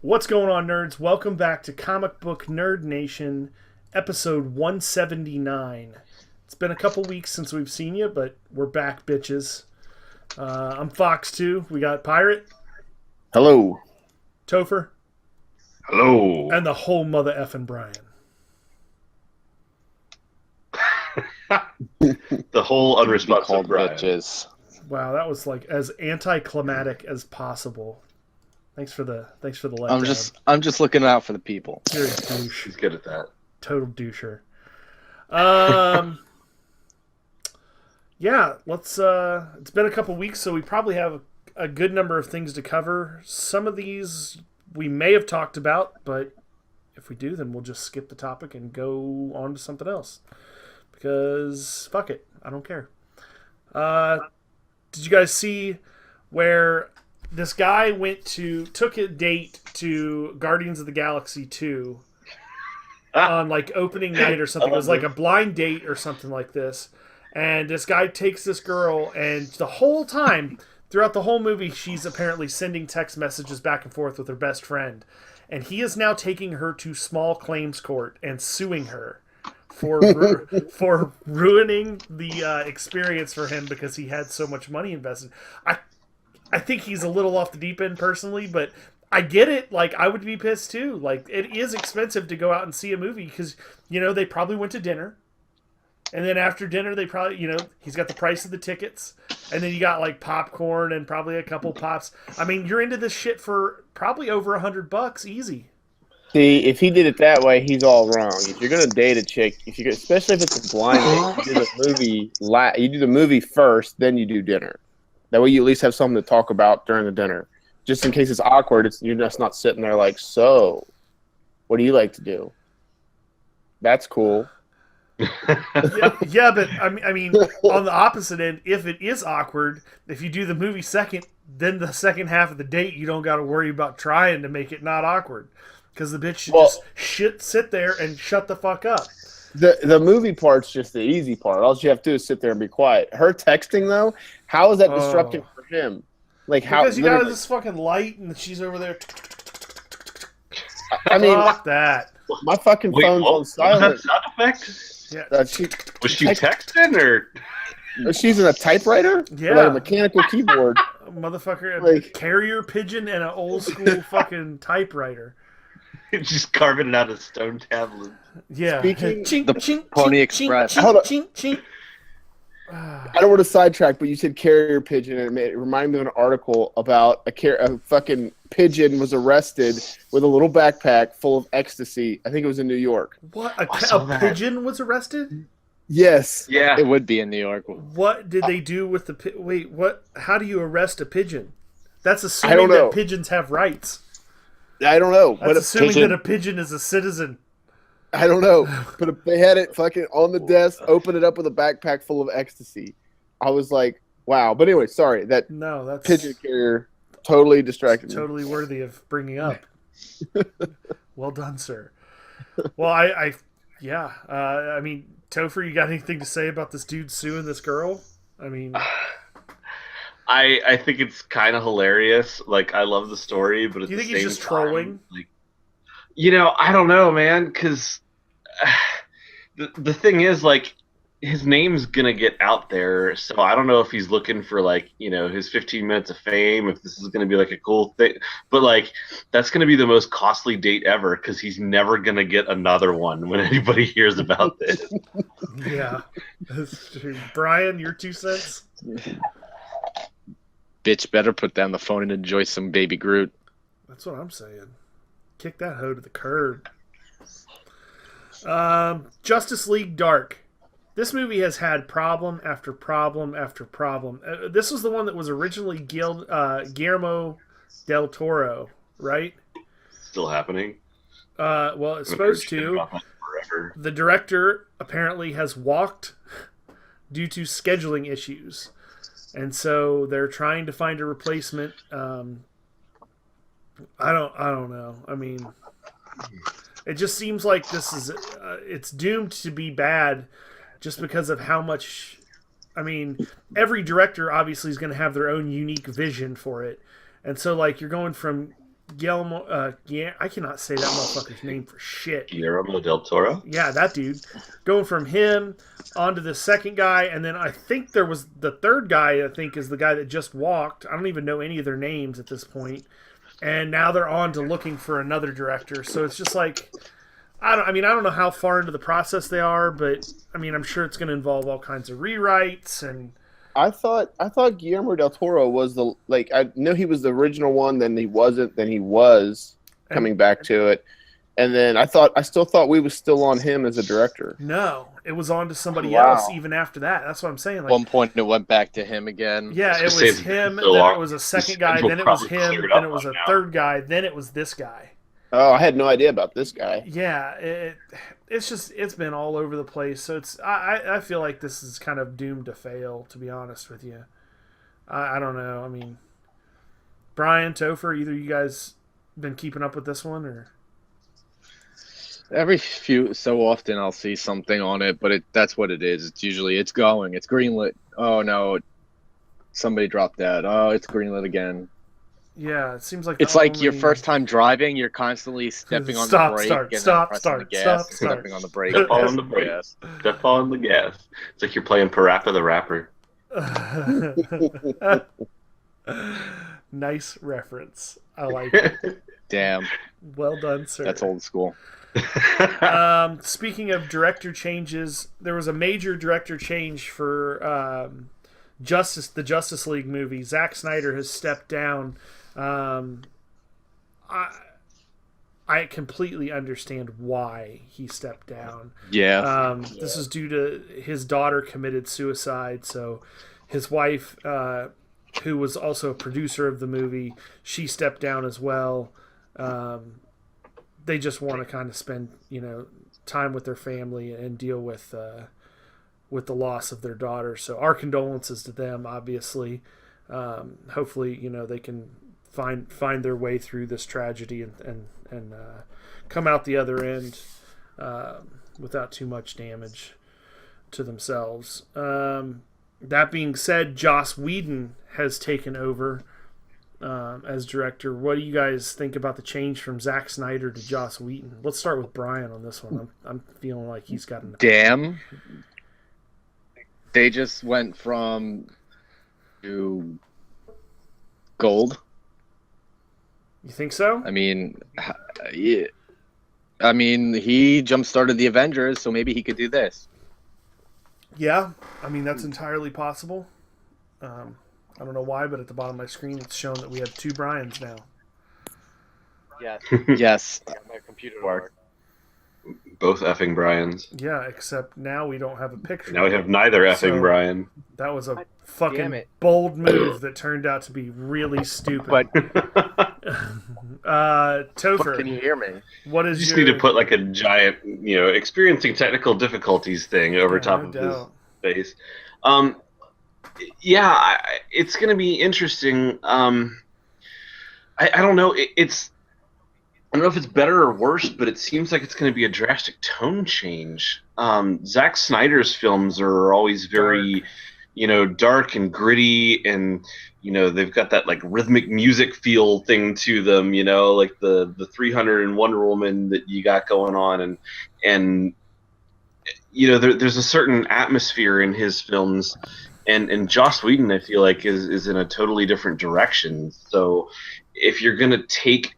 What's going on, nerds? Welcome back to Comic Book Nerd Nation, episode 179. It's been a couple weeks since we've seen you, but we're back, bitches. I'm Fox, too. We got Pirate, Hello. Topher, Hello. and the whole mother effing Brian. The whole unresponsive Brian. Bitches. Wow, that was like as anticlimactic as possible. Thanks for the letdown. I'm just looking out for the people. You're a douche. He's good at that. Total doucher. Yeah, let's it's been a couple weeks, so we probably have a good number of things to cover. Some of these we may have talked about, but if we do, then we'll just skip the topic and go on to something else. Because fuck it, I don't care. Did you guys see where this guy took a date to Guardians of the Galaxy 2 on like opening night or something? It was like a blind date or something like this. And this guy takes this girl, and the whole time, throughout the whole movie, she's apparently sending text messages back and forth with her best friend. And he is now taking her to small claims court and suing her for ruining the experience for him because he had so much money invested. I think he's a little off the deep end personally, but I get it. Like, I would be pissed too. Like, it is expensive to go out and see a movie because, they probably went to dinner. And then after dinner, they probably, he's got the price of the tickets. And then you got like popcorn and probably a couple pops. I mean, you're into this shit for probably over $100 easy. See, if he did it that way, he's all wrong. If you're gonna date a chick, especially if it's a blind date, you do the movie first, then you do dinner. That way, you at least have something to talk about during the dinner. Just in case it's awkward, you're just not sitting there like, so, what do you like to do? That's cool. yeah, but I mean, on the opposite end, if it is awkward, if you do the movie second, then the second half of the date, you don't got to worry about trying to make it not awkward. Because the bitch should just sit there and shut the fuck up. The movie part's just the easy part. All you have to do is sit there and be quiet. Her texting, though, how is that disruptive for him? Like, how? Because you got this fucking light and she's over there. I mean, fuck that. My fucking phone's on silent. Was that sound effect? Yeah. Was she texting or? She's in a typewriter? Yeah. Or like a mechanical keyboard. Motherfucker, Like, a carrier pigeon and an old school fucking typeuwriter. Just carving it out of stone tablets. Yeah. Speaking chink, the chink, Pony chink, Express. chink, Hold on. chink, chink. I don't want to sidetrack, but you said carrier pigeon, and it reminded me of an article about a fucking pigeon was arrested with a little backpack full of ecstasy. I think it was in New York. What? A pigeon was arrested? Yes. Yeah. It would be in New York. What did they do with the wait? What? How do you arrest a pigeon? That's I assuming don't know. that pigeons have rights. I don't know. That's assuming that a pigeon is a citizen. I don't know. But they had it fucking on the desk, opened it up with a backpack full of ecstasy. I was like, wow. But anyway, sorry. That's pigeon carrier totally distracted me. Totally worthy of bringing up. Well done, sir. Well, I mean, Topher, you got anything to say about this dude suing this girl? I mean, I think it's kind of hilarious. Like, I love the story, but at do you the think same he's just time, trolling? like, I don't know, man. Because the thing is, like, his name's gonna get out there, so I don't know if he's looking for like his 15 minutes of fame. If this is gonna be like a cool thing, but like that's gonna be the most costly date ever because he's never gonna get another one when anybody hears about this. Yeah, that's true. Brian, your 2 cents. Bitch better put down the phone and enjoy some baby Groot. That's what I'm saying. Kick that hoe to the curb. Justice League Dark. This movie has had problem after problem after problem. This was the one that was originally Guillermo del Toro, right? Still happening. Well, it's supposed to. Forever. The director apparently has walked due to scheduling issues. And so they're trying to find a replacement. I don't know. I mean, it just seems like this is it's doomed to be bad just because of how much. I mean, every director obviously is going to have their own unique vision for it. And so like you're going from Yeah, I cannot say that motherfucker's name for shit. Guillermo del Toro. Yeah, that dude. Going from him onto the second guy, and then I think there was the third guy. I think is the guy that just walked. I don't even know any of their names at this point. And now they're on to looking for another director. So it's just like, I don't know how far into the process they are, but I mean, I'm sure it's going to involve all kinds of rewrites and. I thought Guillermo del Toro was I knew he was the original one, then he wasn't, then he was coming back to it. And then I still thought we was still on him as a director. No, it was on to somebody Wow. else even after that. That's what I'm saying. Like, One point it went back to him again. yeah, it was him, then it was a second guy, then it was him, then it was a third guy, then it was this guy. Oh, I had no idea about this guy. Yeah, it's been all over the place. So I feel like this is kind of doomed to fail, to be honest with you. I don't know. I mean, Brian, Topher, either you guys been keeping up with this one or? Every few so often I'll see something on it, but that's what it is. It's usually it's greenlit. Oh no, somebody dropped that. Oh, it's greenlit again. Yeah, it seems like it's like your first time driving. You're constantly stepping on the brake and then pressing the gas, and stepping on the brake. Step on the brake. Step on the gas. It's like you're playing Parappa the Rapper. Nice reference. I like it. Damn. Well done, sir. That's old school. Speaking of director changes, there was a major director change for the Justice League movie. Zack Snyder has stepped down. I completely understand why he stepped down. Yeah. This is due to his daughter committed suicide. So his wife, who was also a producer of the movie, she stepped down as well. They just want to kind of spend, time with their family and deal with the loss of their daughter. So our condolences to them, obviously. Hopefully, they can find their way through this tragedy and come out the other end without too much damage to themselves. That being said, Joss Whedon has taken over as director. What do you guys think about the change from Zack Snyder to Joss Whedon? Let's start with Brian on this one. I'm feeling like he's got an... Damn. They just went from to gold. You think so? I mean, yeah. I mean, he jump-started the Avengers, so maybe he could do this. Yeah, I mean, that's entirely possible. I don't know why, but at the bottom of my screen, it's shown that we have two Brians now. Yes. Yes. My computer worked. Both effing Brians. Yeah, except now we don't have a picture. Now we have neither effing Brian. That was a fucking bold move that turned out to be really stupid. But Topher, can you hear me? What is you just need to put like a giant, experiencing technical difficulties thing over top of his face. Yeah, it's going to be interesting. I don't know. I don't know if it's better or worse, but it seems like it's going to be a drastic tone change. Zack Snyder's films are always very, dark and gritty, and they've got that like rhythmic music feel thing to them. Like the 300 and Wonder Woman that you got going on, and there's a certain atmosphere in his films. And Joss Whedon, I feel like, is in a totally different direction. So if you're going to take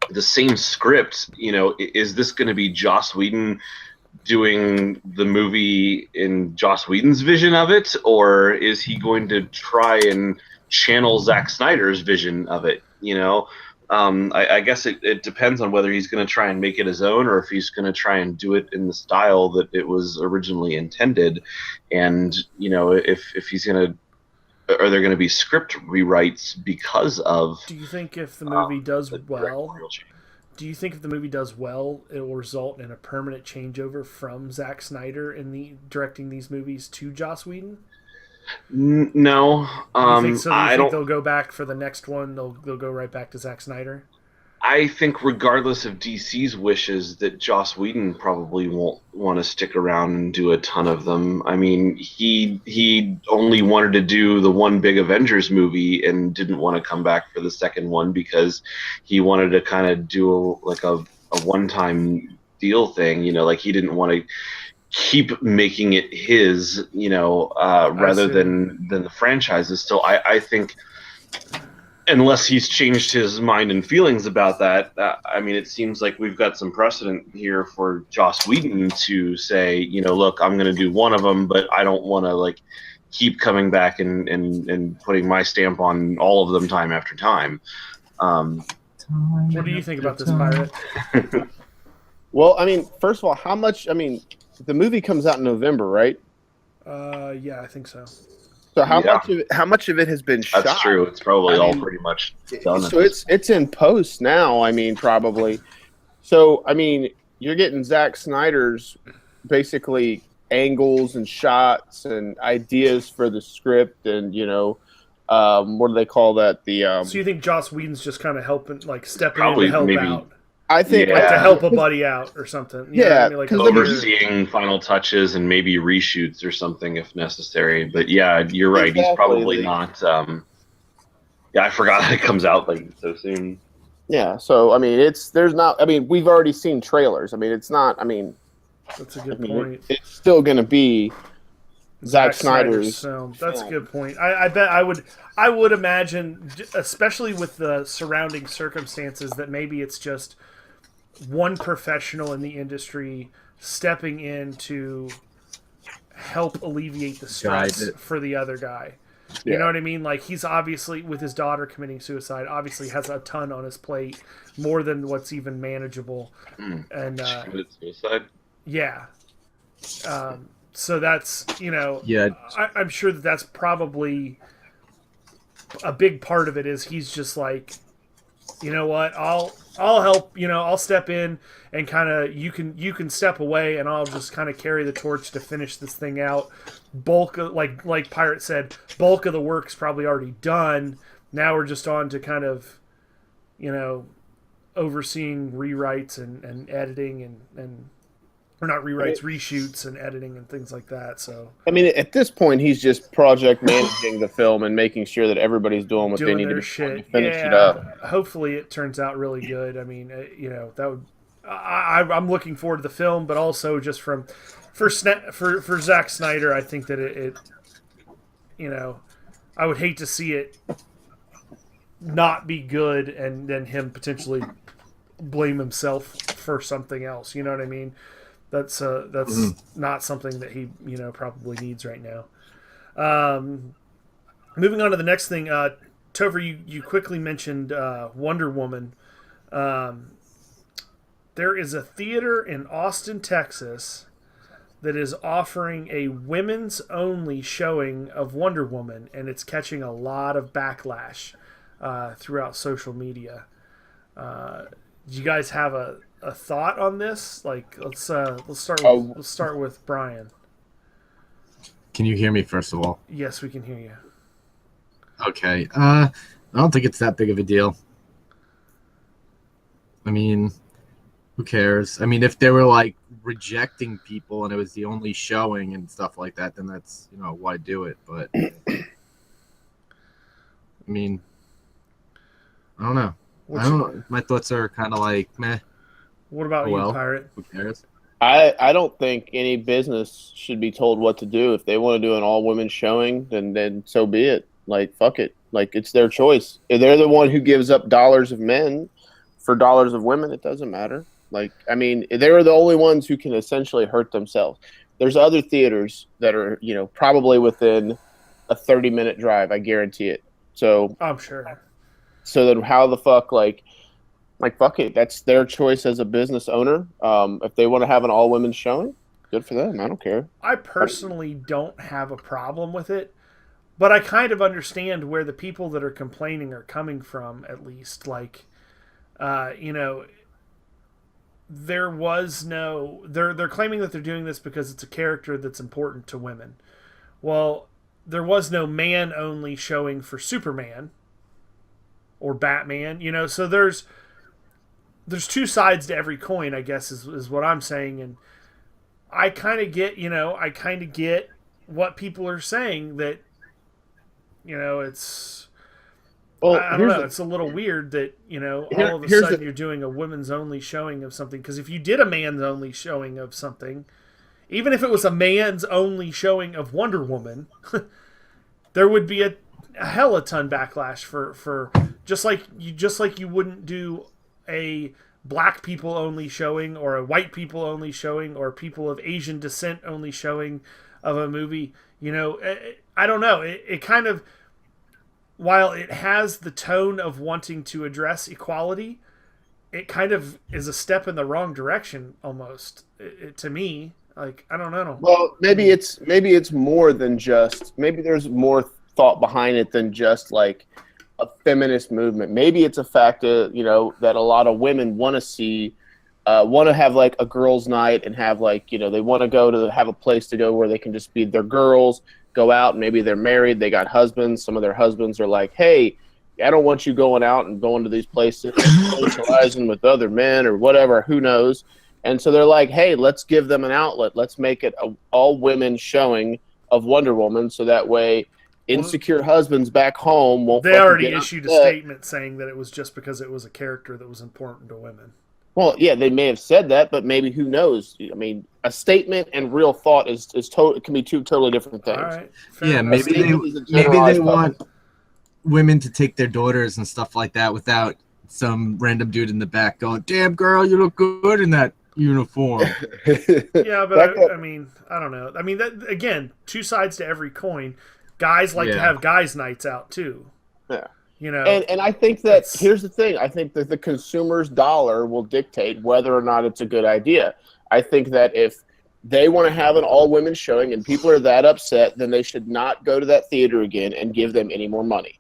the same script, is this going to be Joss Whedon doing the movie in Joss Whedon's vision of it, or is he going to try and channel Zack Snyder's vision of it? I guess it depends on whether he's going to try and make it his own, or if he's going to try and do it in the style that it was originally intended. And if he's going to, are there going to be script rewrites because of? Do you think if the movie does well? Do you think if the movie does well, it will result in a permanent changeover from Zack Snyder in directing these movies to Joss Whedon? No. Do you think they'll go back for the next one? They'll go right back to Zack Snyder. I think regardless of DC's wishes, that Joss Whedon probably won't want to stick around and do a ton of them. I mean, he only wanted to do the one big Avengers movie and didn't want to come back for the second one because he wanted to kind of do like a one-time deal thing. Like he didn't want to keep making it his, rather than the franchises. So I think, unless he's changed his mind and feelings about that, I mean, it seems like we've got some precedent here for Joss Whedon to say, look, I'm going to do one of them, but I don't want to like keep coming back and putting my stamp on all of them time after time. What do you think about this, Pirate? Well, I mean, first of all, how much? I mean, the movie comes out in November, right? Yeah, I think so. So how much of it has been shot? That's true. It's probably all pretty much done. So it's in post now. I mean, probably. So I mean, you're getting Zack Snyder's basically angles and shots and ideas for the script, and what do they call that? So you think Joss Whedon's just kind of helping, like stepping in Probably to help maybe- out? I think Like to help a buddy out or something. You know what I mean? Like overseeing final touches and maybe reshoots or something if necessary. But yeah, you're right. He's probably not. I forgot that it comes out like so soon. Yeah. So I mean, there's not. I mean, we've already seen trailers. I mean, it's not. I mean, that's a good point. It's still going to be Zack Snyder's film. That's a good point. I bet I would imagine, especially with the surrounding circumstances, that maybe it's just one professional in the industry stepping in to help alleviate the stress for the other guy. You know what I mean? Like, he's obviously, with his daughter committing suicide, obviously has a ton on his plate, more than what's even manageable. And suicide? Yeah. So that's, I'm sure that's probably a big part of it. Is he's just like, you know what, I'll help, I'll step in and kind of, you can step away and I'll just kind of carry the torch to finish this thing out. Bulk of, like Pirate said, bulk of the work's probably already done. Now we're just on to kind of, overseeing rewrites and editing and or not rewrites, reshoots and editing and things like that. So I mean, at this point, he's just project managing the film and making sure that everybody's doing what they need to finish it up. Hopefully, it turns out really good. I mean, that would. I'm looking forward to the film, but also just for Zack Snyder, I think that it I would hate to see it not be good and then him potentially blame himself for something else. You know what I mean? That's not something that he probably needs right now. Moving on to the next thing, Topher, you quickly mentioned Wonder Woman. There is a theater in Austin, Texas, that is offering a women's only showing of Wonder Woman, and it's catching a lot of backlash throughout social media. Do you guys have a thought on this? Like, let's start with Brian. Can you hear me first of all? Yes, we can hear you. Okay. I don't think it's that big of a deal. I mean, who cares? I mean, if they were like rejecting people and it was the only showing and stuff like that, then that's, why do it? But I mean, I don't know. My thoughts are kind of like meh. What about you, Pirate? Who cares? I don't think any business should be told what to do. If they want to do an all women showing, then so be it. Like, fuck it. Like, it's their choice. If they're the one who gives up dollars of men for dollars of women, it doesn't matter. Like, I mean, they're the only ones who can essentially hurt themselves. There's other theaters that are, probably within a 30-minute drive. I guarantee it. So I'm sure. So then how the fuck, like fuck it. That's their choice as a business owner. If they want to have an all women showing, good for them. I don't care. I personally don't have a problem with it, but I kind of understand where the people that are complaining are coming from, at least. Like, there was no... They're claiming that they're doing this because it's a character that's important to women. Well, there was no man-only showing for Superman or Batman, so there's... there's two sides to every coin, I guess, is what I'm saying. And I kind of get, what people are saying, that, it's, Well, I don't know, it's a little weird that, all of a here's sudden you're doing a women's only showing of something. Because if you did a man's only showing of something, even if it was a man's only showing of Wonder Woman, there would be a hell of a ton backlash for just like you wouldn't do a black people only showing, or a white people only showing, or people of Asian descent only showing of a movie. I don't know. It kind of, while it has the tone of wanting to address equality, it kind of is a step in the wrong direction almost, to me. Like, I don't know. Well, maybe it's more than just, maybe there's more thought behind it than just like a feminist movement. Maybe it's a fact that that a lot of women want to see, want to have like a girls' night and have like they want to go to have a place to go where they can just be their girls, go out. Maybe they're married, they got husbands. Some of their husbands are like, hey, I don't want you going out and going to these places, socializing with other men or whatever. Who knows? And so they're like, hey, let's give them an outlet. Let's make it a all women showing of Wonder Woman, so that way insecure husbands back home won't. They already issued a statement saying that it was just because it was a character that was important to women. Well, yeah, they may have said that, but maybe, who knows? I mean, a statement and real thought can be two totally different things. All right. Yeah, maybe they want women to take their daughters and stuff like that without some random dude in the back going, "Damn girl, you look good in that uniform." Yeah, but I mean, I don't know. I mean, that, again, two sides to every coin. Guys like to have guys' nights out too. Yeah. And I think that here's the thing. I think that the consumer's dollar will dictate whether or not it's a good idea. I think that if they want to have an all-women showing and people are that upset, then they should not go to that theater again and give them any more money.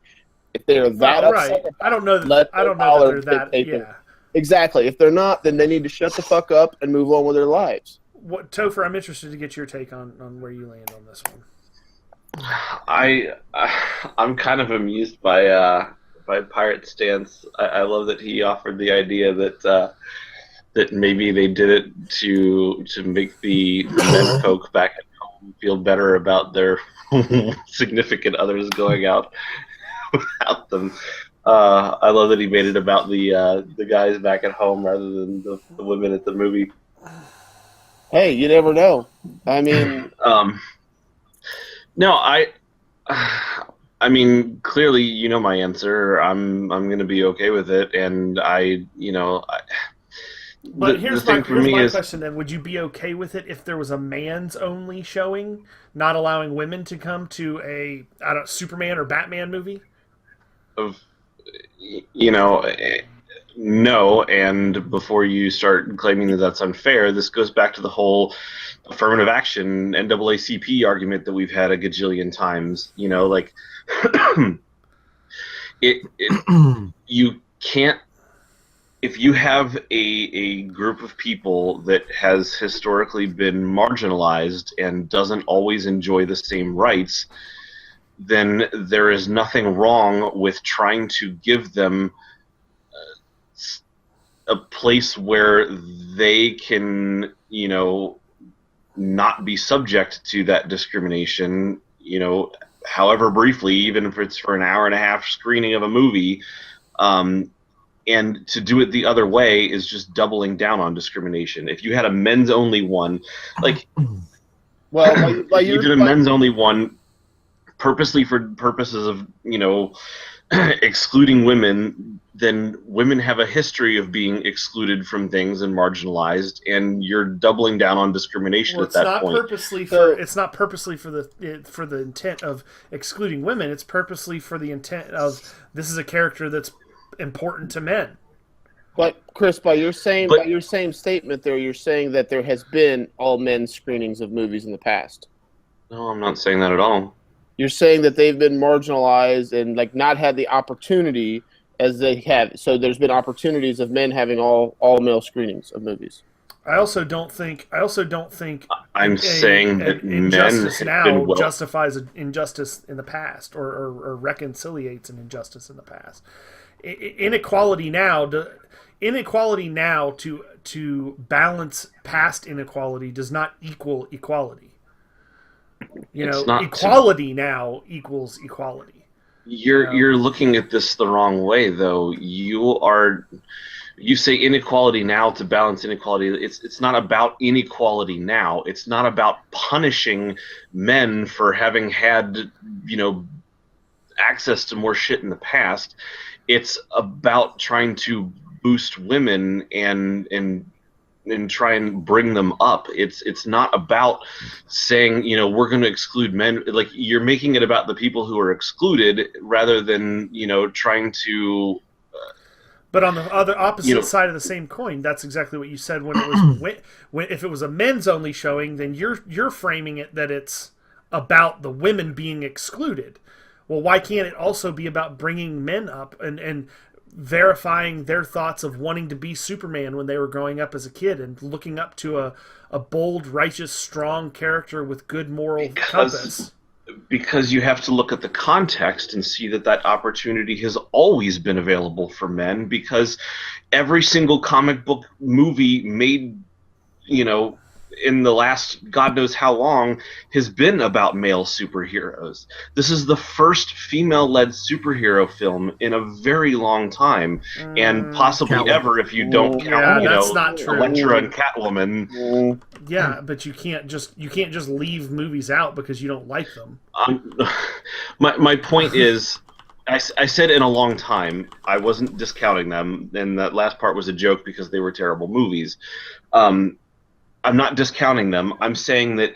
If they're that upset, right. I don't know that they're that. Yeah. Exactly. If they're not, then they need to shut the fuck up and move on with their lives. Topher, I'm interested to get your take on where you land on this one. I'm kind of amused by Pirate's stance. I love that he offered the idea that that maybe they did it to make the men folk back at home feel better about their significant others going out without them. I love that he made it about the guys back at home rather than the women at the movie. Hey, you never know. I mean, no, I mean, clearly, you know my answer. I'm going to be okay with it, and But here's my question then. Would you be okay with it if there was a man's only showing, not allowing women to come to a Superman or Batman movie? No, and before you start claiming that that's unfair, this goes back to the whole affirmative action NAACP argument that we've had a gajillion times. You can't, if you have a group of people that has historically been marginalized and doesn't always enjoy the same rights, then there is nothing wrong with trying to give them a place where they can, not be subject to that discrimination, however briefly, even if it's for an hour and a half screening of a movie. And to do it the other way is just doubling down on discrimination. If you had a men's only one, like, you did a men's only one purposely for purposes of, excluding women, then women have a history of being excluded from things and marginalized, and you're doubling down on discrimination at that point. It's not purposely for the intent of excluding women. It's purposely for the intent of, this is a character that's important to men. But Chris, by your same statement there, you're saying that there has been all men screenings of movies in the past. No, I'm not saying that at all. You're saying that they've been marginalized and not had the opportunity as they have. So there's been opportunities of men having all male screenings of movies. I also don't think. I'm saying that injustice men now justifies an injustice in the past, or reconciliates an injustice in the past. Inequality now, inequality now to balance past inequality does not equal equality. Equality now equals equality. You're looking at this the wrong way, though. You say inequality now to balance inequality. It's not about inequality now. It's not about punishing men for having had, access to more shit in the past. It's about trying to boost women and try and bring them up. It's not about saying, we're going to exclude men. Like, you're making it about the people who are excluded rather than, trying to. But on the other opposite side of the same coin, that's exactly what you said when it was when if it was a men's only showing, then you're framing it that it's about the women being excluded. Well, why can't it also be about bringing men up and verifying their thoughts of wanting to be Superman when they were growing up as a kid and looking up to a bold, righteous, strong character with good moral compass? Because you have to look at the context and see that opportunity has always been available for men, because every single comic book movie made, in the last God knows how long has been about male superheroes. This is the first female-led superhero film in a very long time, and possibly ever if you don't count, that's not true. Elektra and Catwoman. Yeah, but you can't just leave movies out because you don't like them. My point is, I said in a long time. I wasn't discounting them, and that last part was a joke because they were terrible movies. I'm not discounting them. I'm saying that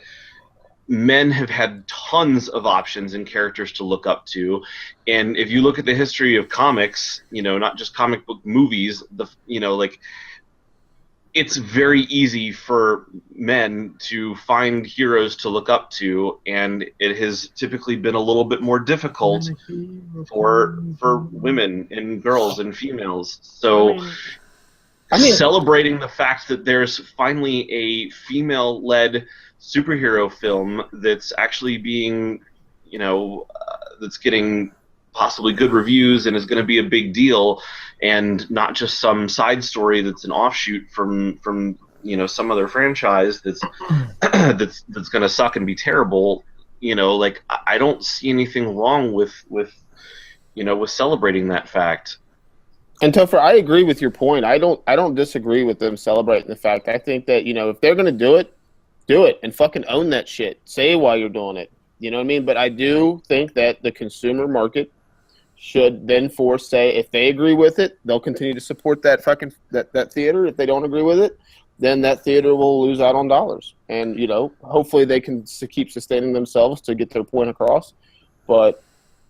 men have had tons of options and characters to look up to, and if you look at the history of comics, not just comic book movies, it's very easy for men to find heroes to look up to, and it has typically been a little bit more difficult for women and girls and females. So celebrating the fact that there's finally a female-led superhero film that's actually being, that's getting possibly good reviews and is going to be a big deal, and not just some side story that's an offshoot from some other franchise that's that's going to suck and be terrible. I don't see anything wrong with celebrating that fact. And Topher, I agree with your point. I don't disagree with them celebrating the fact. I think that, if they're going to do it and fucking own that shit. Say why you're doing it. You know what I mean? But I do think that the consumer market should then say, if they agree with it, they'll continue to support that fucking that theater. If they don't agree with it, then that theater will lose out on dollars. And, hopefully they can keep sustaining themselves to get their point across. But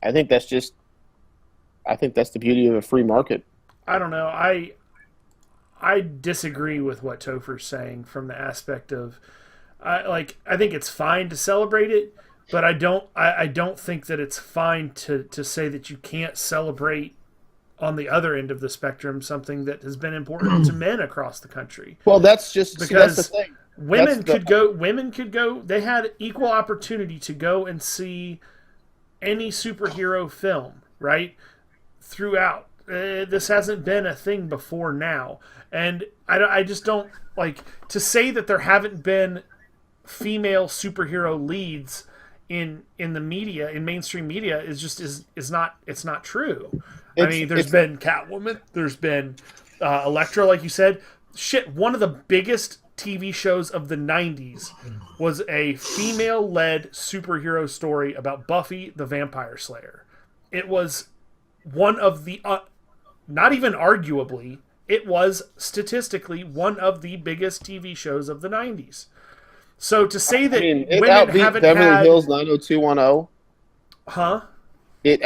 I think that's the beauty of a free market. I don't know. I disagree with what Topher's saying from the aspect of, I think it's fine to celebrate it, but I don't think that it's fine to say that you can't celebrate on the other end of the spectrum something that has been important to men across the country. Well, that's just because that's the thing. Women could go. They had equal opportunity to go and see any superhero film, right? Throughout. This hasn't been a thing before now, and I just don't like to say that there haven't been female superhero leads in the media, in mainstream media, is not true. There's been Catwoman, there's been Elektra, like you said. Shit, one of the biggest TV shows of the 90s was a female-led superhero story about Buffy the Vampire Slayer. It was one of the not even arguably, it was statistically one of the biggest TV shows of the 90s. So to say that women haven't Beverly Hills 90210. Huh? It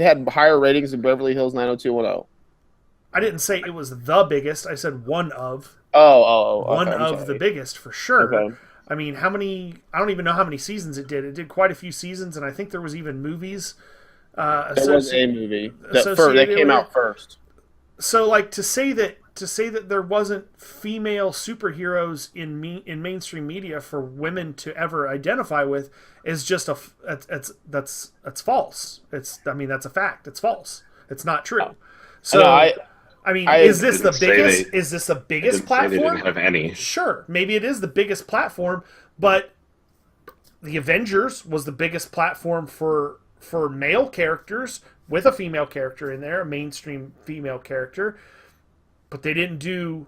had higher ratings than Beverly Hills 90210. I didn't say it was the biggest. I said one of. One of the biggest for sure. Okay. How many? I don't even know how many seasons it did. It did quite a few seasons, and I think there was even movies. There was a movie that came out first. So, to say that there wasn't female superheroes in mainstream media for women to ever identify with is just that's false. That's a fact. It's false. It's not true. So I mean, I is this the didn't say biggest? they- Is this the They biggest didn't say they platform? didn't have any. Sure, maybe it is the biggest platform, but the Avengers was the biggest platform for male characters with a female character in there, a mainstream female character. But they didn't do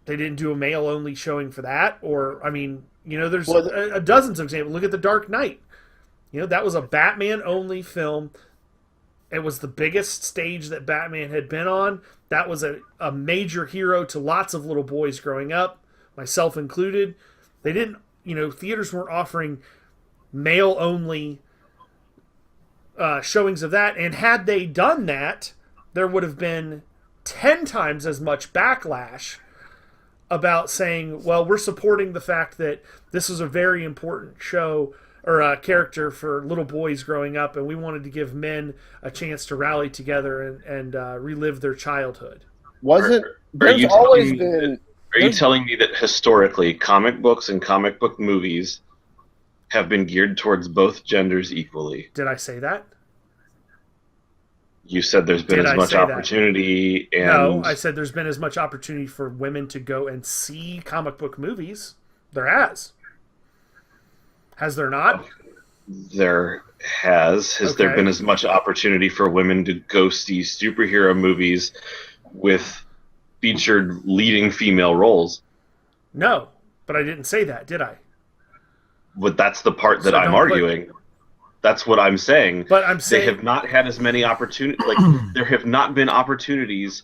a male only showing for that. Or I mean, you know, there's dozens of examples. Look at The Dark Knight. You know, that was a Batman only film. It was the biggest stage that Batman had been on. That was a major hero to lots of little boys growing up, myself included. They didn't, you know, theaters weren't offering male only showings of that. And had they done that, there would have been 10 times as much backlash about saying, well, we're supporting the fact that this is a very important show or a character for little boys growing up, and we wanted to give men a chance to rally together and relive their childhood. Wasn't Are there's you always telling me been Are you telling me that historically comic books and comic book movies have been geared towards both genders equally? Did I say that? You said there's been Did as I much say that? opportunity, and No, I said there's been as much opportunity for women to go and see comic book movies. There has. Has there not? there has. Has there Okay. been as much opportunity for women to go see superhero movies with featured leading female roles? No, but I didn't say that, did I? But that's the part that So I'm don't put- arguing. That's what I'm saying. But I'm They saying have not had as many opportunities. Like there have not been opportunities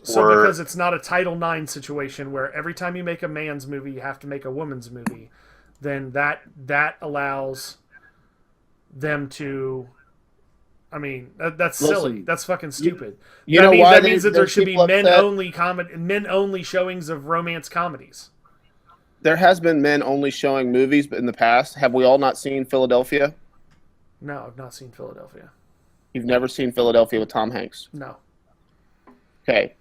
so for. because it's not a Title IX situation where every time you make a man's movie, you have to make a woman's movie. Then that allows them to. I mean, that's silly. Listen, That's fucking stupid. You know means, why that they- means that there there's should be people men upset? only showings of romance comedies. There has been men only showing movies, but in the past, have we all not seen Philadelphia? No, I've not seen Philadelphia. You've never seen Philadelphia with Tom Hanks. No. Okay.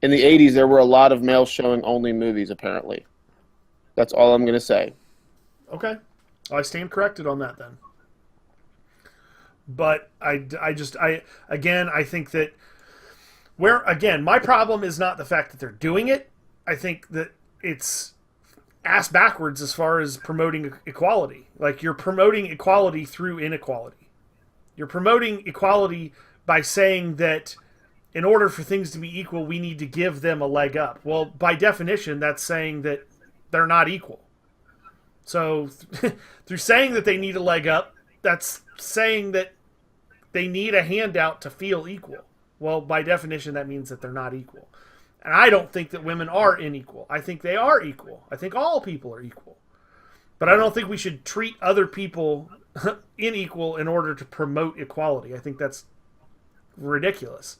In the 80s, there were a lot of males showing only movies, apparently. That's all I'm going to say. Okay. I stand corrected on that then. But I think that my problem is not the fact that they're doing it. I think that it's ass backwards as far as promoting equality. Like, you're promoting equality through inequality. You're promoting equality by saying that in order for things to be equal, we need to give them a leg up. Well, by definition, that's saying that they're not equal. So through saying that they need a leg up, that's saying that they need a handout to feel equal. Well, by definition, that means that they're not equal. And I don't think that women are unequal. I think they are equal. I think all people are equal. But I don't think we should treat other people unequal in order to promote equality. I think that's ridiculous.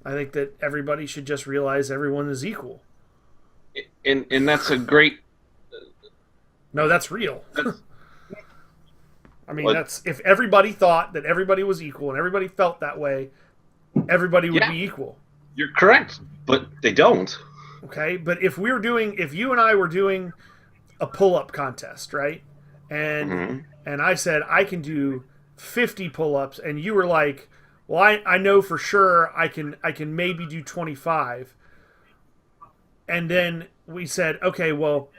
I think that everybody should just realize everyone is equal. And that's a great. No, that's real. I mean, What? that's if everybody thought that everybody was equal and everybody felt that way, everybody would be equal. You're correct, but they don't. Okay, but if you and I were doing a pull-up contest, right? And I said I can do 50 pull-ups, and you were like, well, I know for sure I can maybe do 25. And then we said, okay, well,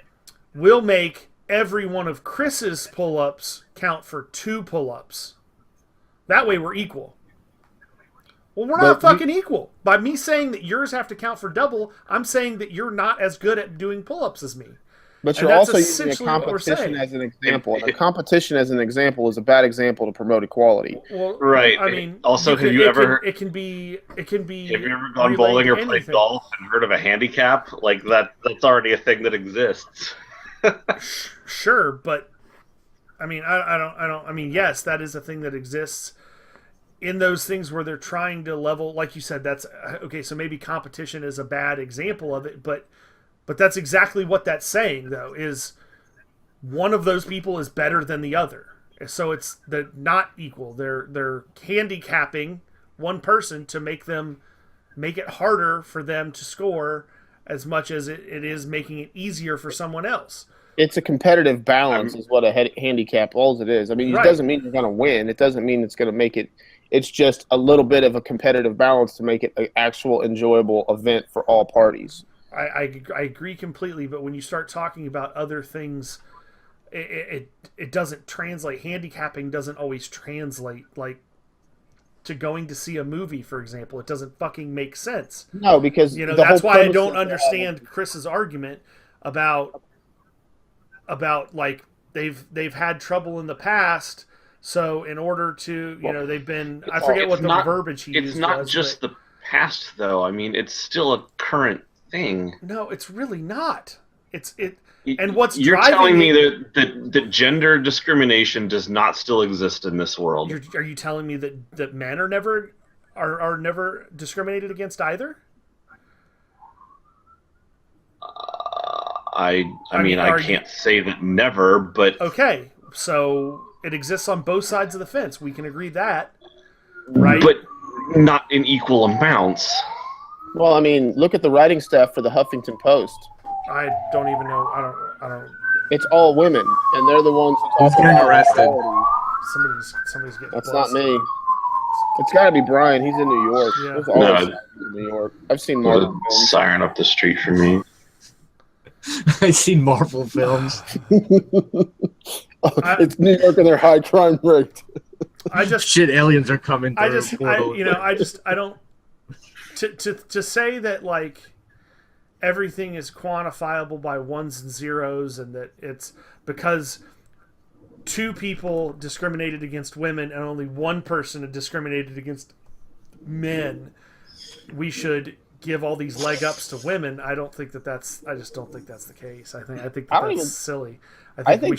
we'll make every one of Chris's pull-ups count for 2 pull-ups. That way we're equal. Well, we're not fucking equal. By me saying that yours have to count for double, I'm saying that you're not as good at doing pull-ups as me. But And you're that's also using a essentially what we're competition saying. as an example. And a competition as an example is a bad example to promote equality. Well, Right. I mean, Also, have you ever? It can be. Have you ever gone relayed bowling or to played anything. golf and heard of a handicap? Like that's already a thing that exists. Sure, but I mean, I don't. I mean, yes, that is a thing that exists. In those things where they're trying to level, like you said, that's okay. So maybe competition is a bad example of it, but that's exactly what that's saying, though. Is one of those people is better than the other, so they're not equal. They're handicapping one person to make it harder for them to score as much as it is making it easier for someone else. It's a competitive balance is what a handicap all it is. I mean, it Right. doesn't mean you're going to win. It doesn't mean it's going to make it It's just a little bit of a competitive balance to make it an actual enjoyable event for all parties. I agree completely, but when you start talking about other things, it doesn't translate. Handicapping doesn't always translate, like, to going to see a movie, for example. It doesn't fucking make sense. No, because that's why I don't understand Chris's argument about like they've had trouble in the past, so in order to they've been, I forget what the verbiage he used. It's not just the past, though. I mean, it's still a current thing. No, it's really not. And what's you're driving telling me that gender discrimination does not still exist in this world? Are you telling me that men are never discriminated against either? I mean, I can't say that never, but okay, so it exists on both sides of the fence. We can agree that, right? But not in equal amounts. Well, I mean, look at the writing staff for the Huffington Post. I don't even know. I don't. It's all women, and they're the ones who Who's getting arrested? Somebody's getting. That's busted. not me. It's got to be Brian. He's in New York. Yeah. There's always in New York. I've seen Marvel films. Siren up the street for me. I've seen Marvel films. It's New York and their high crime rate. Shit, aliens are coming through. I don't. To say that, like, everything is quantifiable by ones and zeros, and that it's because two people discriminated against women and only one person discriminated against men, we should give all these leg ups to women. I just don't think that's the case. I think that's silly. I think we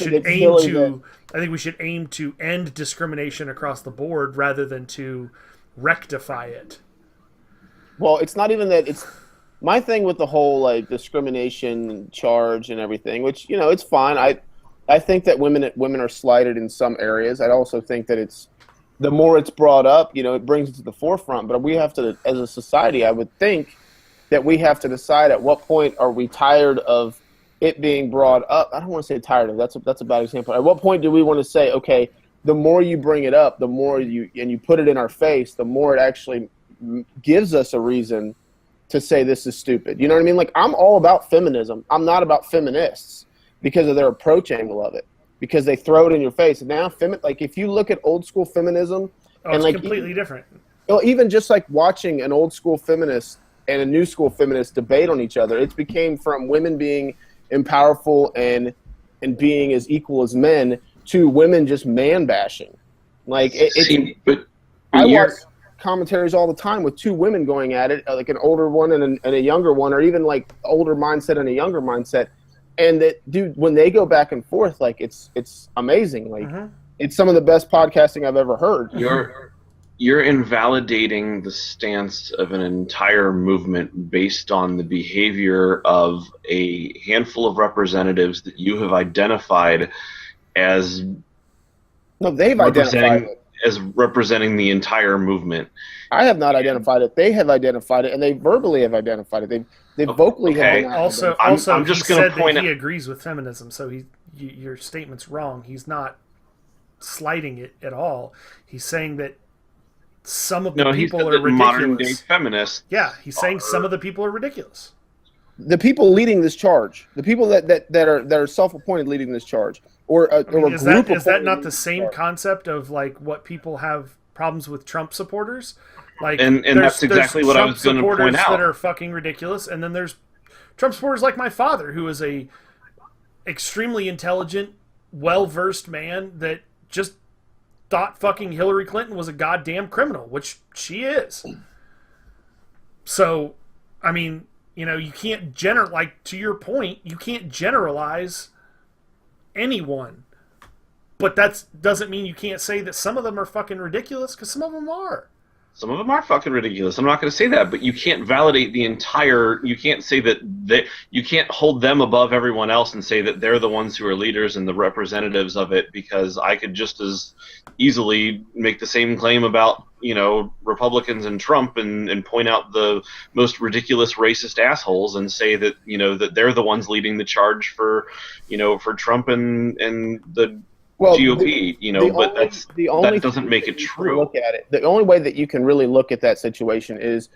should aim to end discrimination across the board rather than to rectify it. Well, it's not even that. It's my thing with the whole, like, discrimination charge and everything, which, it's fine. I think that women are slighted in some areas. I also think that the more it's brought up, it brings it to the forefront. But we have to, as a society, I would think that we have to decide at what point are we tired of it being brought up. I don't want to say tired of. That's a bad example. At what point do we want to say, okay, the more you bring it up, the more you put it in our face, the more it actually gives us a reason to say this is stupid. You know what I mean? Like, I'm all about feminism. I'm not about feminists because of their approach angle of it, because they throw it in your face. And now, like, if you look at old school feminism, and it's like completely different. Well, even just like watching an old school feminist and a new school feminist debate on each other, it became from women being powerful and being as equal as men to women just man bashing. Like, I watch commentaries all the time with two women going at it, like an older one and a younger one, or even like older mindset and a younger mindset. And that, dude, when they go back and forth, like, it's amazing. Like, it's some of the best podcasting I've ever heard. You're invalidating the stance of an entire movement based on the behavior of a handful of representatives that you have identified as. No, they've identified it as representing the entire movement. I have not identified it. They have identified it, and they verbally have identified it. They vocally have. Also, I'm just going to point out he agrees with feminism, so your statement's wrong. He's not slighting it at all. He's saying that some of the people are ridiculous. Modern day feminists. Yeah, he's saying some of the people are ridiculous. The people leading this charge, the people that are self-appointed leading this charge, or a group. Is that not the same concept of, like, what people have problems with Trump supporters? Like, and that's exactly what I was going to point out. That are fucking ridiculous, and then there's Trump supporters like my father, who is a extremely intelligent, well-versed man that just thought fucking Hillary Clinton was a goddamn criminal, which she is. So, I mean, you can't to your point, you can't generalize anyone. But that doesn't mean you can't say that some of them are fucking ridiculous, because some of them are. Some of them are fucking ridiculous. I'm not going to say that, but you can't validate the entire. You can't say that you can't hold them above everyone else and say that they're the ones who are leaders and the representatives of it, because I could just as easily make the same claim about Republicans and Trump and point out the most ridiculous racist assholes and say that that they're the ones leading the charge for Trump and the Well, GOP, but that doesn't make it true. Look at it. The only way that you can really look at that situation is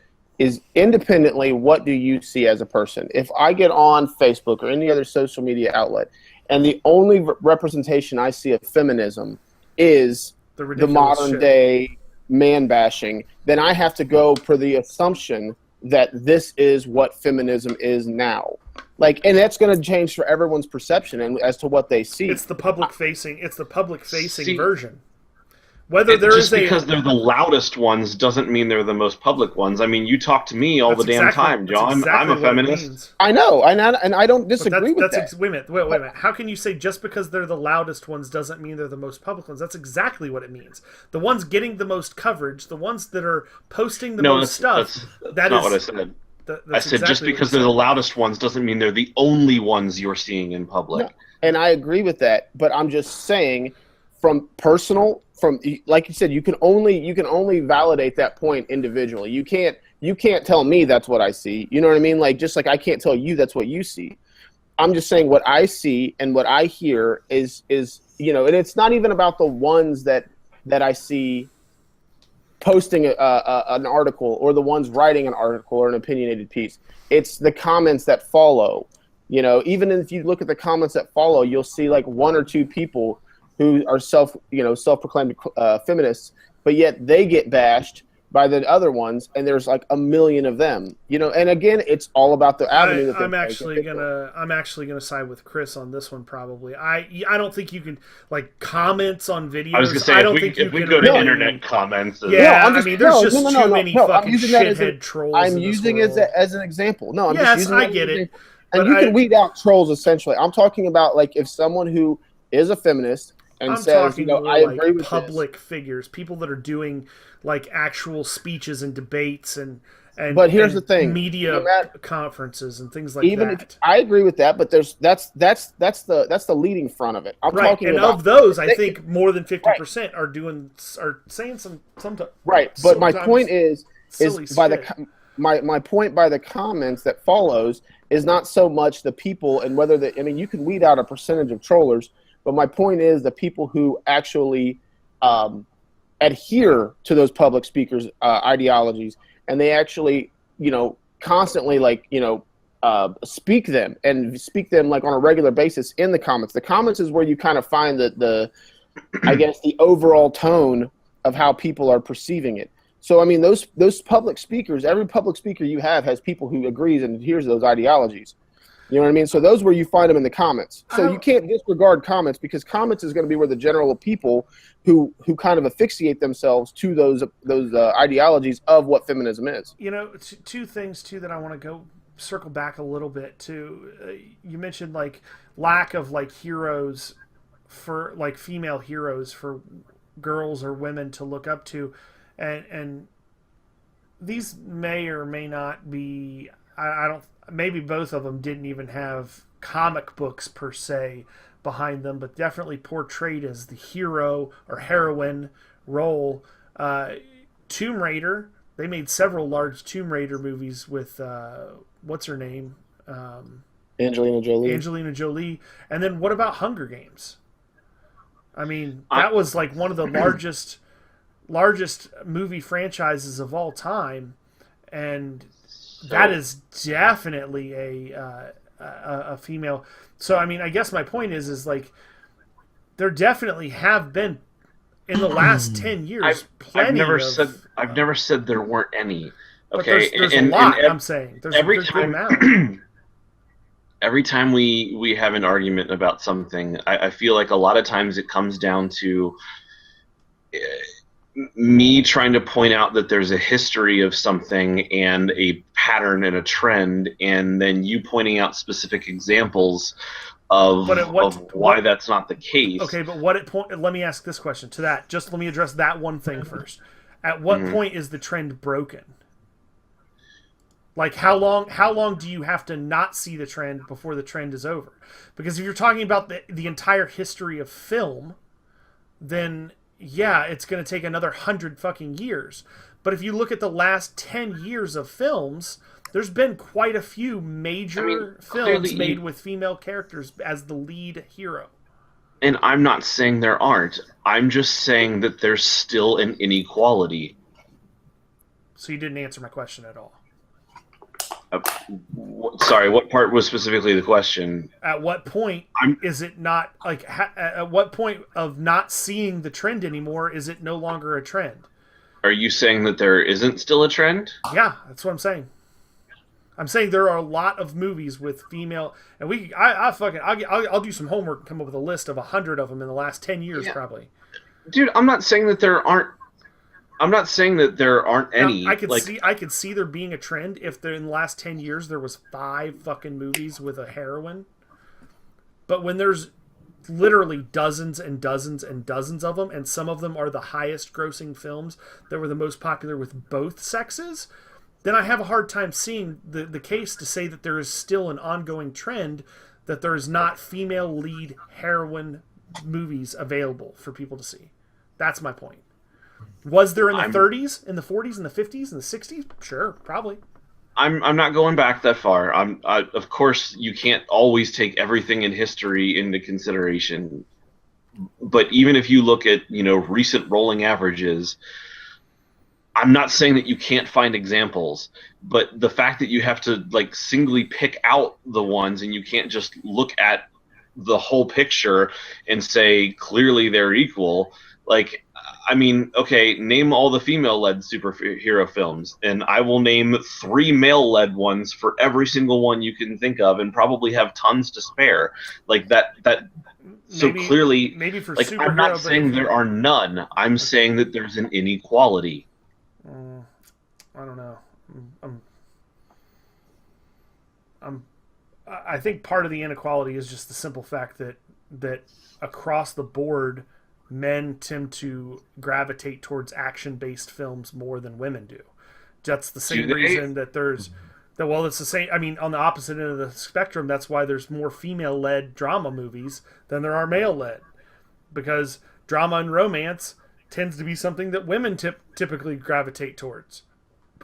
independently, what do you see as a person? If I get on Facebook or any other social media outlet, and the only representation I see of feminism is the modern day man bashing, then I have to go for the assumption that this is what feminism is now. And that's going to change for everyone's perception and as to what they see. It's the public facing version. Whether there is because they're the loudest ones doesn't mean they're the most public ones. I mean, you talk to me all the damn time, John. I'm a feminist. I know, and I don't disagree with that. Wait a minute. How can you say just because they're the loudest ones doesn't mean they're the most public ones? That's exactly what it means. The ones getting the most coverage, the ones that are posting the most stuff. That's not what I said. I said just because they're the loudest ones doesn't mean they're the only ones you're seeing in public. No, and I agree with that, but I'm just saying from like you said, you can only validate that point individually. You can't tell me that's what I see. You know what I mean? Just like I can't tell you that's what you see. I'm just saying what I see and what I hear is and it's not even about the ones that I see posting an article or the ones writing an article or an opinionated piece. It's the comments that follow. Even if you look at the comments that follow, you'll see one or two people who are self-proclaimed feminists, but yet they get bashed by the other ones, and there's a million of them. And again, it's all about the avenue. I'm actually gonna side with Chris on this one. Probably, I don't think you can comments on videos. I was gonna say if we go to internet comments. There's just too many fucking shithead trolls. I'm using it as an example. No, I'm just using I get it. And you can weed out trolls essentially. I'm talking about if someone who is a feminist. And I'm talking more I agree with public figures, people that are doing actual speeches and debates and but here's the thing, media conferences and things like even that. If, I agree with that, but that's the leading front of it. I'm talking and about, of those, I think more than 50% are saying some right. But my point is by my point by the comments that follows is not so much the people and whether you can weed out a percentage of trollers. But my point is the people who actually adhere to those public speakers' ideologies, and they actually, constantly speak them on a regular basis in the comments. The comments is where you kind of find the I guess the overall tone of how people are perceiving it. So I mean, those public speakers, every public speaker you have has people who agrees and adheres to those ideologies. You know what I mean? So those where you find them in the comments. So you can't disregard comments because comments is going to be where the general people who kind of asphyxiate themselves to those ideologies of what feminism is. Two things too that I want to go circle back a little bit to. You mentioned lack of heroes for female heroes for girls or women to look up to, and these may or may not be. I don't. Maybe both of them didn't even have comic books per se behind them, but definitely portrayed as the hero or heroine role. Tomb Raider, they made several large Tomb Raider movies with, what's her name? Angelina Jolie. And then what about Hunger Games? I mean, that was one of the largest movie franchises of all time, and that is definitely a female. So I mean, I guess my point is there definitely have been in the last 10 years I've never said there weren't any. Okay, there's a lot. I'm saying there's every a good time amount. Every time we have an argument about something, I feel like a lot of times it comes down to me trying to point out that there's a history of something and a pattern and a trend, and then you pointing out specific examples of why that's not the case. Okay, but let me ask this question to that. Just let me address that one thing first. At what point is the trend broken? How long do you have to not see the trend before the trend is over? Because if you're talking about the entire history of film, then yeah, it's going to take another 100 fucking years. But if you look at the last 10 years of films, there's been quite a few major films made with female characters as the lead hero. And I'm not saying there aren't. I'm just saying that there's still an inequality. So you didn't answer my question at all. Sorry, what part was specifically the question? At what point is it not like? At what point of not seeing the trend anymore is it no longer a trend? Are you saying that there isn't still a trend? Yeah, that's what I'm saying. I'm saying there are a lot of movies with female, and I'll do some homework and come up with a list of 100 of them in the last 10 years, probably. Dude, I'm not saying that there aren't. I'm not saying that there aren't any. Now, I could see there being a trend if in the last 10 years there was 5 fucking movies with a heroine. But when there's literally dozens and dozens and dozens of them, and some of them are the highest grossing films that were the most popular with both sexes, then I have a hard time seeing the case to say that there is still an ongoing trend that there is not female lead heroine movies available for people to see. That's my point. Was there in the 30s, in the 40s, in the 50s, in the 60s? Sure, probably. I'm not going back that far. Of course, you can't always take everything in history into consideration. But even if you look at, recent rolling averages, I'm not saying that you can't find examples, but the fact that you have to singly pick out the ones and you can't just look at the whole picture and say clearly they're equal, okay, name all the female-led superhero films, and I will name 3 male-led ones for every single one you can think of, and probably have tons to spare. So clearly, maybe for superhero, I'm not saying there are none. I'm saying that there's an inequality. I don't know. I think part of the inequality is just the simple fact that across the board, men tend to gravitate towards action-based films more than women do. That's the same reason that it's the same. I mean, on the opposite end of the spectrum, that's why there's more female-led drama movies than there are male-led, because drama and romance tends to be something that women typically gravitate towards.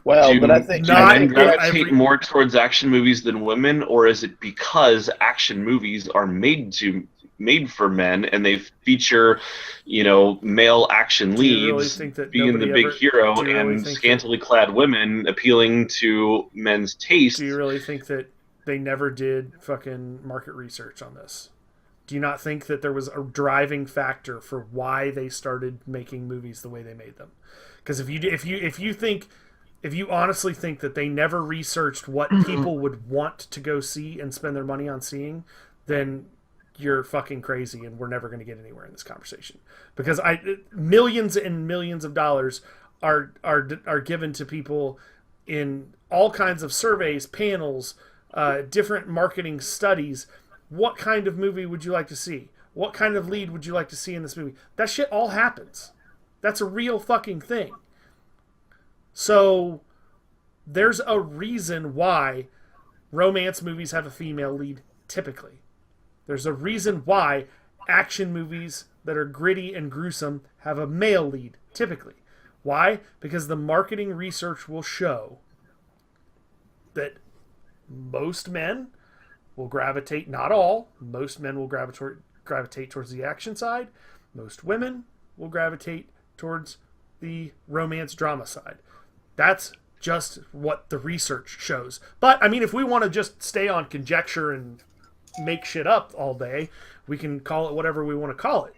Well, but I think do men gravitate more towards action movies than women, or is it because action movies are made for men and they feature, male action leads being the big hero and scantily clad women appealing to men's taste? Do you really think that they never did fucking market research on this? Do you not think that there was a driving factor for why they started making movies the way they made them? Because if you honestly think that they never researched what people would want to go see and spend their money on seeing, then you're fucking crazy, and we're never going to get anywhere in this conversation. Because millions and millions of dollars are given to people in all kinds of surveys, panels, different marketing studies. What kind of movie would you like to see? What kind of lead would you like to see in this movie? That shit all happens. That's a real fucking thing. So there's a reason why romance movies have a female lead typically. There's a reason why action movies that are gritty and gruesome have a male lead typically. Why? Because the marketing research will show that most men will gravitate, not all, most men will gravitate towards the action side. Most women will gravitate towards the romance drama side. That's just what the research shows. But, I mean, if we want to just stay on conjecture and make shit up all day, we can call it whatever we want to call it.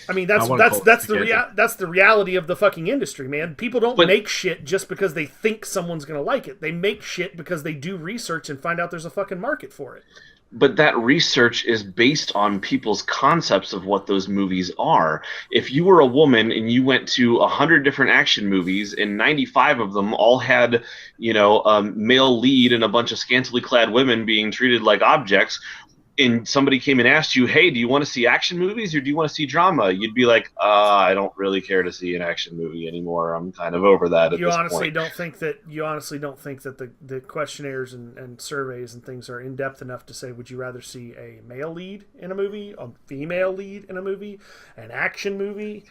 I mean, that's the reality of the fucking industry, man. People don't make shit just because they think someone's going to like it. They make shit because they do research and find out there's a fucking market for it. But that research is based on people's concepts of what those movies are. If you were a woman and you went to 100 different action movies and 95 of them all had, a male lead and a bunch of scantily clad women being treated like objects, and somebody came and asked you, hey, do you want to see action movies or do you want to see drama? You'd be like, I don't really care to see an action movie anymore. I'm kind of over that at this point. You honestly don't think that the questionnaires and surveys and things are in-depth enough to say, would you rather see a male lead in a movie, a female lead in a movie, an action movie,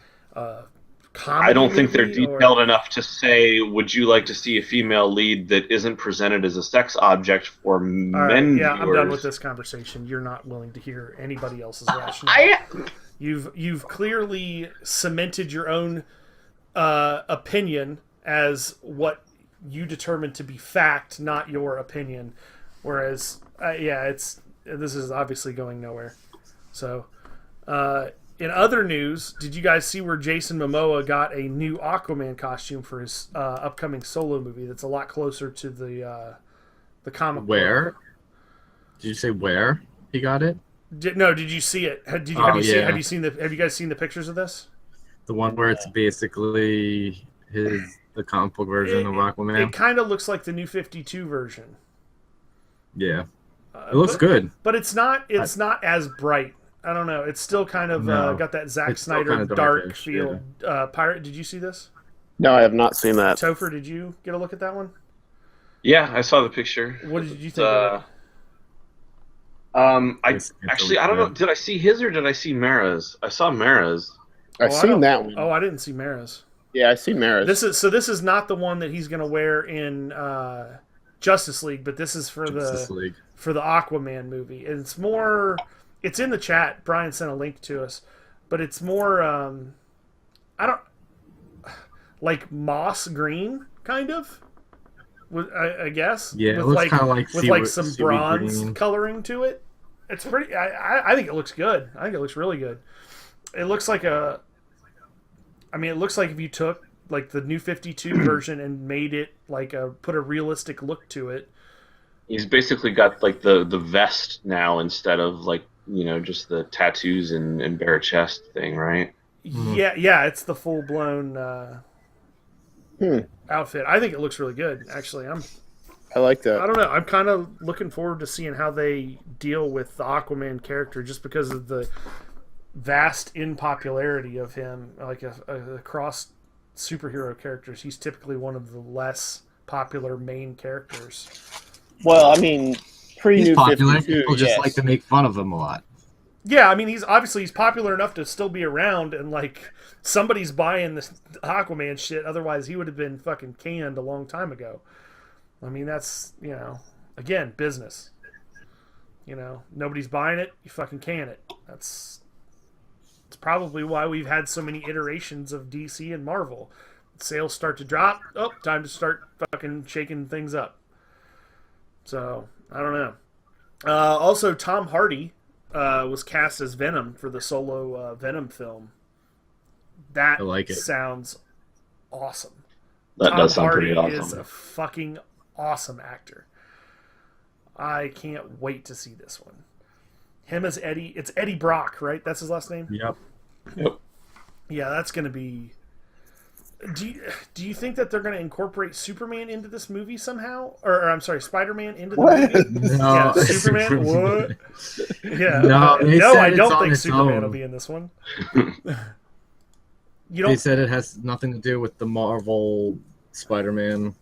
comedy I don't think they're movie, detailed or... enough to say, would you like to see a female lead that isn't presented as a sex object for All right, men yeah, viewers? I'm done with this conversation. You're not willing to hear anybody else's rationale. You've clearly cemented your own opinion as what you determine to be fact, not your opinion. Whereas, this is obviously going nowhere. So, in other news, did you guys see where Jason Momoa got a new Aquaman costume for his upcoming solo movie? That's a lot closer to the comic. Where? book. Did you say where he got it? Did you see it? Have you guys seen the pictures of this? The one where it's basically the comic book version of Aquaman. It kind of looks like the New 52 version. Yeah, it looks good, but it's not as bright. I don't know. It's still kind of got that Zack Snyder dark feel. Yeah. Pirate, did you see this? No, I have not seen that. Topher, did you get a look at that one? Yeah, I saw the picture. What did you think of it? I don't know. Did I see his or did I see Mara's? I saw Mara's. I've seen that one. Oh, I didn't see Mara's. Yeah, I see Mara's. This is not the one that he's going to wear in Justice League, but this is for the Aquaman movie. And it's more. It's in the chat. Brian sent a link to us, but it's more. Like moss green, kind of. I guess. Yeah, it looks kind of with some bronze green coloring to it. It's pretty. I think it looks good. I think it looks really good. It looks like it looks like if you took like the New 52 version and made it put a realistic look to it. He's basically got like the vest now instead of just the tattoos and bare chest thing, right? Yeah, it's the full blown outfit. I think it looks really good. Actually, I like that. I don't know. I'm kind of looking forward to seeing how they deal with the Aquaman character, just because of the vast impopularity of him. Like across superhero characters, he's typically one of the less popular main characters. Well, I mean, he's popular. People just like to make fun of him a lot. Yeah, I mean, he's popular enough to still be around, and somebody's buying this Aquaman shit. Otherwise, he would have been fucking canned a long time ago. I mean, that's, again, business. Nobody's buying it, you fucking can it. It's probably why we've had so many iterations of DC and Marvel. Sales start to drop. Oh, time to start fucking shaking things up. So, I don't know. Also, Tom Hardy was cast as Venom for the solo Venom film. That sounds awesome. That Tom does sound Hardy pretty awesome. Is a fucking awesome actor. I can't wait to see this one. Him as Eddie. It's Eddie Brock, right? That's his last name? Yep. Yeah, that's going to be... Do you think that they're going to incorporate Superman into this movie somehow? Or I'm sorry, Spider-Man into the movie? No. Yeah, Superman? What? Yeah. No, I don't think Superman will be in this one. They said it has nothing to do with the Marvel Spider-Man,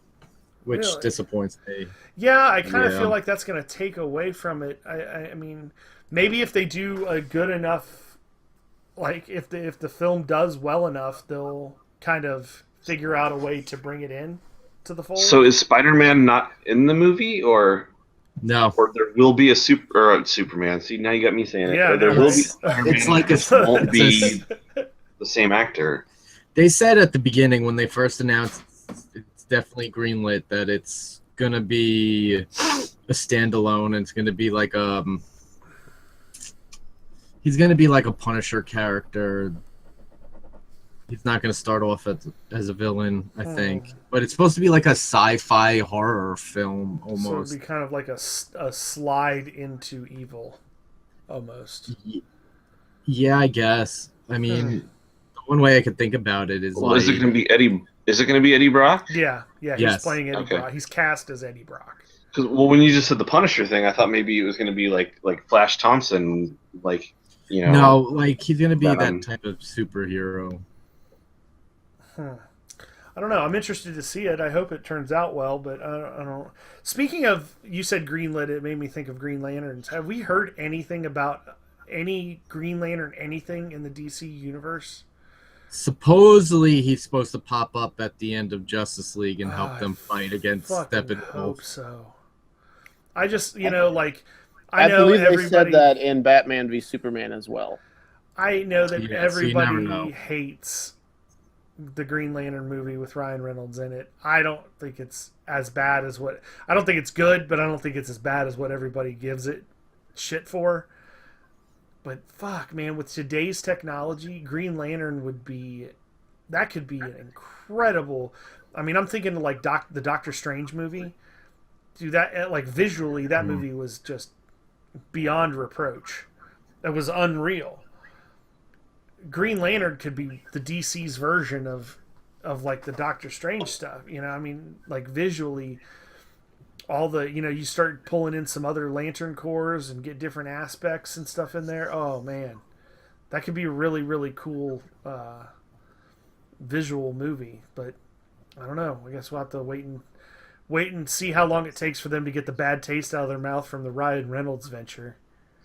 which disappoints me. Yeah, I kind of feel like that's going to take away from it. I mean, maybe if they do a good enough, if the film does well enough, they'll kind of figure out a way to bring it in to the fold. So is Spider-Man not in the movie, or no? Or there will be a Superman. See, now you got me saying it. Yeah, there will be Spider-Man. It's like it won't be the same actor. They said at the beginning when they first announced it's definitely greenlit that it's gonna be a standalone and it's gonna be he's gonna be like a Punisher character. He's not going to start off as a villain, I think. But it's supposed to be like a sci-fi horror film, almost. So it'd be kind of like a slide into evil, almost. Yeah, I guess. I mean, one way I could think about it is is it going to be Eddie? Is it going to be Eddie Brock? Yeah. He's playing Eddie Brock. He's cast as Eddie Brock. Because when you just said the Punisher thing, I thought maybe it was going to be like Flash Thompson, No, he's going to be that type of superhero. I don't know. I'm interested to see it. I hope it turns out well, but I don't. Speaking of, you said greenlit, it made me think of Green Lanterns. Have we heard anything about any Green Lantern anything in the DC universe? supposedly he's supposed to pop up at the end of Justice League and help them fight against fucking Steppenwolf. hope so. I just, I I know believe everybody. they said that in Batman v Superman as well. I know that Yeah, so you never everybody know. hates the Green Lantern movie with Ryan Reynolds in it. I don't think it's as bad as what. I don't think it's good, but I don't think it's as bad as what everybody gives it shit for. But fuck, man, with today's technology, Green Lantern would be. That could be an incredible. I mean, I'm thinking of like the Doctor Strange movie. Dude, that like visually, that movie was just beyond reproach. That was unreal. Green Lantern could be the DC's version of like the Doctor Strange stuff. I mean, like visually, all the you start pulling in some other Lantern cores and get different aspects and stuff in there. Oh man, that could be a really really cool visual movie. But I don't know. I guess we'll have to wait and see how long it takes for them to get the bad taste out of their mouth from the Ryan Reynolds venture.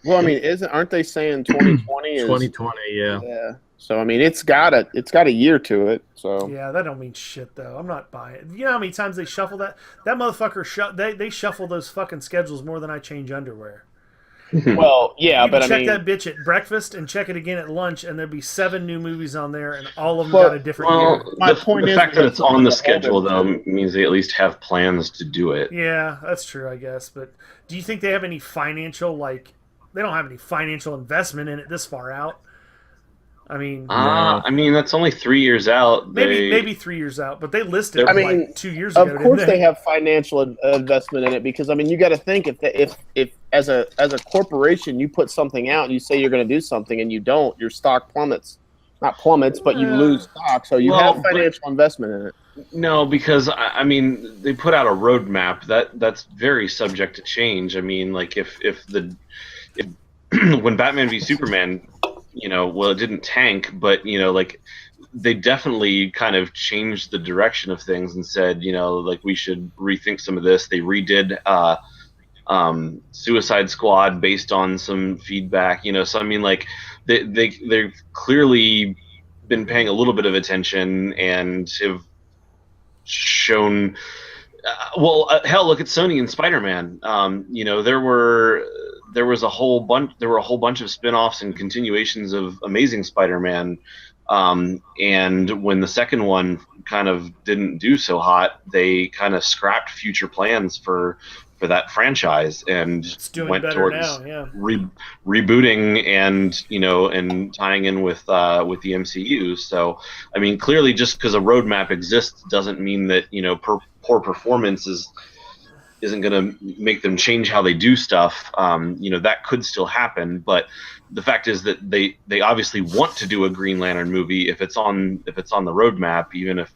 Well, I mean, aren't they saying 2020 is 2020, yeah. Yeah. So I mean, it's got a year to it. So Yeah, that don't mean shit though. I'm not buying it. You know how many times they shuffle that motherfucker? They shuffle those fucking schedules more than I change underwear. well, yeah, You but can I check mean, that bitch at breakfast and check it again at lunch, and there'll be 7 new movies on there, and all of them Well- got a different year. Well, My the, point the is fact that that it's on the it's all schedule, though, them means they at least have plans to do it. Yeah, that's true, I guess. But do you think they have any financial they don't have any financial investment in it this far out? I mean, I mean, that's only 3 years out. maybe 3 years out, but they listed I it mean, like 2 years ago. of course didn't they have financial investment in it because I mean, you got to think if as a corporation you put something out, you say you're going to do something and you don't, your stock plummets. Not plummets, but you lose stock, so you Well, have financial investment in it. No, because I mean, they put out a roadmap that's very subject to change. I mean, like if when Batman v Superman, well, it didn't tank, but like they definitely kind of changed the direction of things and said, like we should rethink some of this. They redid Suicide Squad based on some feedback, so I mean, like they've clearly been paying a little bit of attention and have shown hell, look at Sony and Spider-Man. There was a whole bunch of spin-offs and continuations of Amazing Spider-Man, and when the second one kind of didn't do so hot, they kind of scrapped future plans for that franchise and It's doing went better towards now, yeah. rebooting and and tying in with the MCU. So I mean, clearly, just because a roadmap exists doesn't mean that poor performance isn't going to make them change how they do stuff. That could still happen, but the fact is that they obviously want to do a Green Lantern movie if it's on the roadmap, even if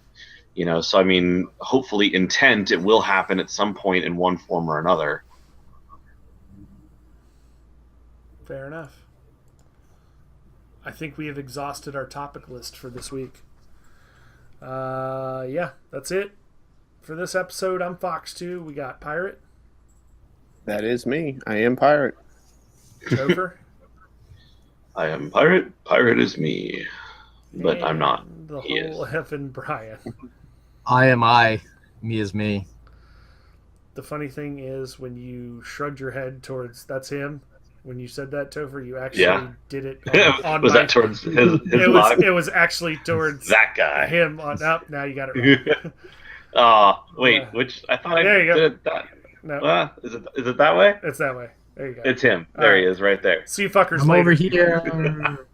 so I mean, hopefully intent, it will happen at some point in one form or another. Fair enough. I think we have exhausted our topic list for this week. Yeah, that's it for this episode. I'm Fox 2. We got Pirate. That is me. I am Pirate. Topher. I am Pirate. Pirate is me, but I'm not. and The He whole effing Brian. I am I, me is me. The funny thing is, when you shrugged your head towards that's him, when you said that, Topher, you actually did it. On Was my, that towards his it was actually towards that guy? him. On up. Now you got it right. Wait, Yeah. which I thought There I you go. did it that. No, Is it that way? it's that way. There you go. It's him. All There right. he is, right there. See you fuckers I'm later. over here.